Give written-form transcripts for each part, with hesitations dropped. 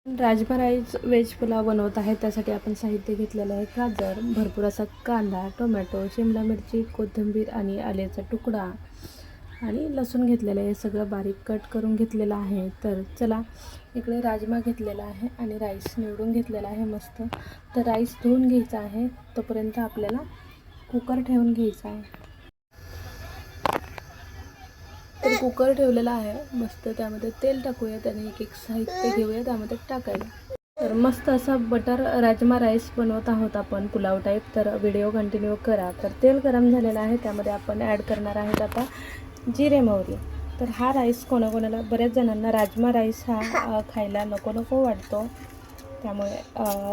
Rajma rice veg pulao बनवत आहे. त्यासाठी आपण साहित्य घेतलेलं आहे. गाजर, भरपूर असा कांदा, टोमॅटो, शिमला मिरची, कोथिंबीर आणि आल्याचा तुकडा आणि लसूण घेतलेलं आहे. हे सगळं बारीक कट करून घेतलेलं आहे. तर चला, इकडे राजमा घेतलेला आहे आणि राईस निवडून घेतलेला आहे मस्त. तर राईस धुवून घ्यायचा आहे. तोपर्यंत आपल्याला कुकर ठेवून घ्यायचा आहे. तर कुकर ठेवलेला आहे मस्त. त्यामध्ये तेल टाकूया. त्याने एक साहित्य घेऊया, त्यामध्ये टाकायला. तर मस्त असा बटर राजमा राईस बनवत आहोत आपण पुलाव टाईप. तर व्हिडिओ कंटिन्यू करा. तर तेल गरम झालेलं आहे. त्यामध्ये आपण ॲड करणार आहोत आता जिरे मोहरी. तर हा राईस कोणाकोणाला, बऱ्याच जणांना राजमा राईस हा खायला नको नको वाटतो. त्यामुळे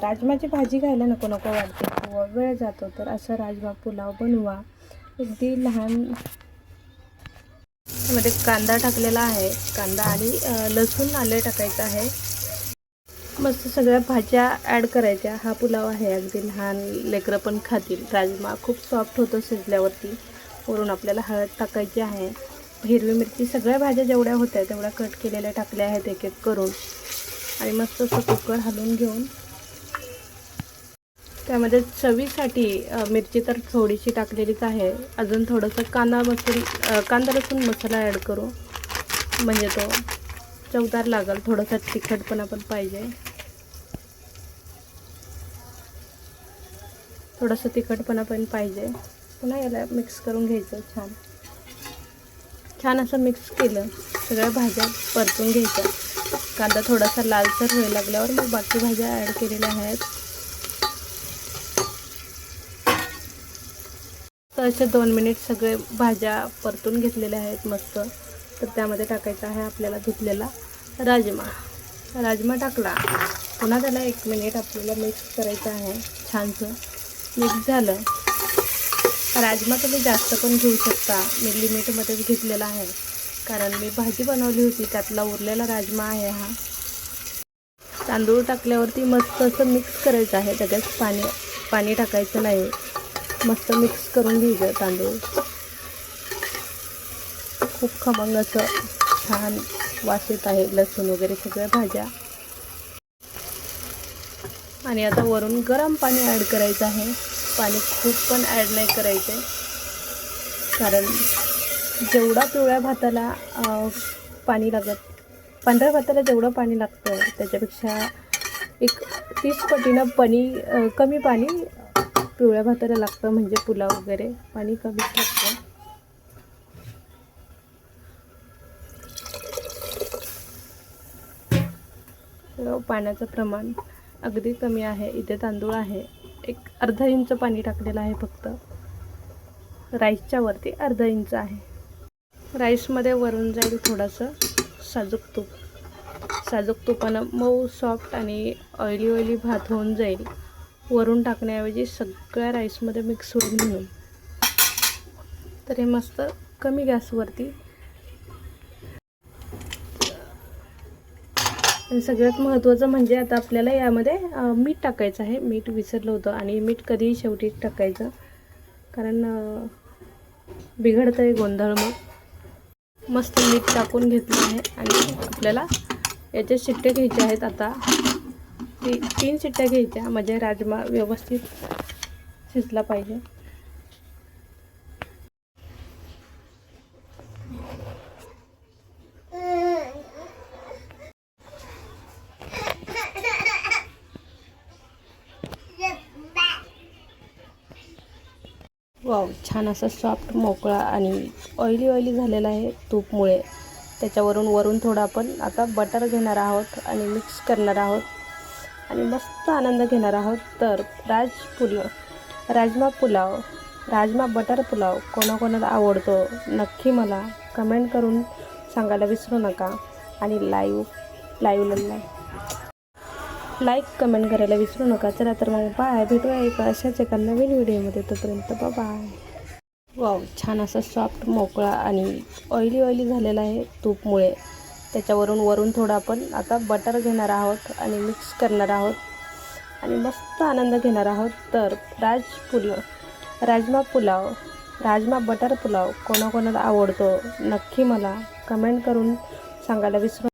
राजमाची भाजी खायला नको नको वाटते किंवा वेळ जातो. तर असं राजमा पुलाव बनवा. अगदी लहान. त्यामध्ये कांदा टाकलेला आहे. कांदा आणि लसूण आले टाकायचं आहे. मस्त सगळ्या भाज्या ॲड करायच्या. हा पुलाव आहे, अगदी लहान लेकरं पण खातील. राजमा खूप सॉफ्ट होतो शिजल्यावरती. वरून आपल्याला हळद टाकायची आहे. हिरवी मिरची, सगळ्या भाज्या जेवढ्या होत्या तेवढ्या कट केलेल्या टाकल्या आहेत एक एक करून. आणि मस्त असं कुकर हलवून घेऊन त्यामध्ये चवीसाठी मिरची तर थोडीशी टाकलेलीच आहे. अजून थोडंसं कांदा लसूण मसाला ॲड करू, म्हणजे तो चवदार लागेल. थोडासा तिखटपणा पण पाहिजे. पुन्हा याला मिक्स करून घ्यायचं. छान असं मिक्स केलं. सगळ्या भाज्या परतून घ्यायच्या. कांदा थोडासा लालसर व्हायला लागल्यावर मग बाकी भाज्या ॲड केलेल्या आहेत. तर असे 2 मिनिट सगळे भाज्या परतून घेतलेल्या आहेत मस्त. तर त्यामध्ये टाकायचा आहे आपल्याला धुतलेला राजमा टाकला. पुन्हा त्याला 1 मिनिट आपल्याला मिक्स करायचं आहे. छानसं मिक्स झालं. राजमा तुम्ही जास्त पण घेऊ शकता. मी लिमिटमध्येच घेतलेला आहे, कारण मी भाजी बनवली होती त्यातला उरलेला राजमा आहे हा. तांदूळ टाकल्यावरती मस्त असं मिक्स करायचं आहे. त्याच्यात पाणी टाकायचं नाही. मस्त मिक्स करून घ्यायचं तांदूळ. खूप खमंग असं छान वास येत आहे. लसूण वगैरे सगळ्या भाज्या. आणि आता वरून गरम पाणी ॲड करायचं आहे. पाणी खूप पण ॲड नाही करायचे, कारण जेवढा पिवळ्या भाताला पाणी लागत, पांढऱ्या भाताला जेवढं पाणी लागतं त्याच्यापेक्षा एक 30 पटीनं कमी पाणी पिवळ्या भाताला लागतं. म्हणजे पुलाव वगैरे पाणी कमीच लागतं. पाण्याचं प्रमाण अगदी कमी आहे. इथे तांदूळ आहे, एक अर्धा इंच पाणी टाकलेलं आहे फक्त. राईसच्या वरती अर्धा इंच आहे. राईसमध्ये वरून जाईल थोडंसं साजूक तुपानं मऊ सॉफ्ट आणि ऑइली भात होऊन जाईल. वरून टाकण्याऐवजी सगळ्या राईसमध्ये मिक्स होईल म्हणून. तर हे मस्त कमी गॅसवरती. आणि सगळ्यात महत्त्वाचं म्हणजे आता आपल्याला यामध्ये मीठ टाकायचं आहे. मीठ विसरलं होतं, आणि मीठ कधीही शेवटी टाकायचं, कारण बिघडतं आहे गोंधळ. मग मस्त मीठ टाकून घेतलं आहे. आणि आपल्याला याच्या शिट्ट्या घ्यायच्या आहेत. आता 3 शिट्ट्या घ्यायच्या, म्हणजे राजमा व्यवस्थित शिजला पाहिजे. वाव, छान असा सॉफ्ट मोकळा आणि ऑइली झालेला आहे तूपमुळे. वरून थोडं आपण आता बटर घेणार आहोत आणि मिक्स करणार आहोत आणि मस्त आनंद घेणार आहोत. तर राजमा बटर पुलाव कोणाकोणाला आवडतो नक्की मला कमेंट करून सांगायला विसरू नका. आणि लाईक कमेंट करायला विसरू नका. चला तर मग बाय. भेटूया अशाच एका नवीन व्हिडिओमध्ये. तोपर्यंत बाय. वाव, छान असा सॉफ्ट मोकळा आणि ऑइली झालेला आहे तूपमुळे. वरून थोडं आपण आता बटर घेणार आहोत आणि मिक्स करणार आहोत आणि मस्त आनंद घेणार आहोत. तर राजमा बटर पुलाव कोणाकोणाला आवडतो नक्की मला कमेंट करून सांगायला विसरू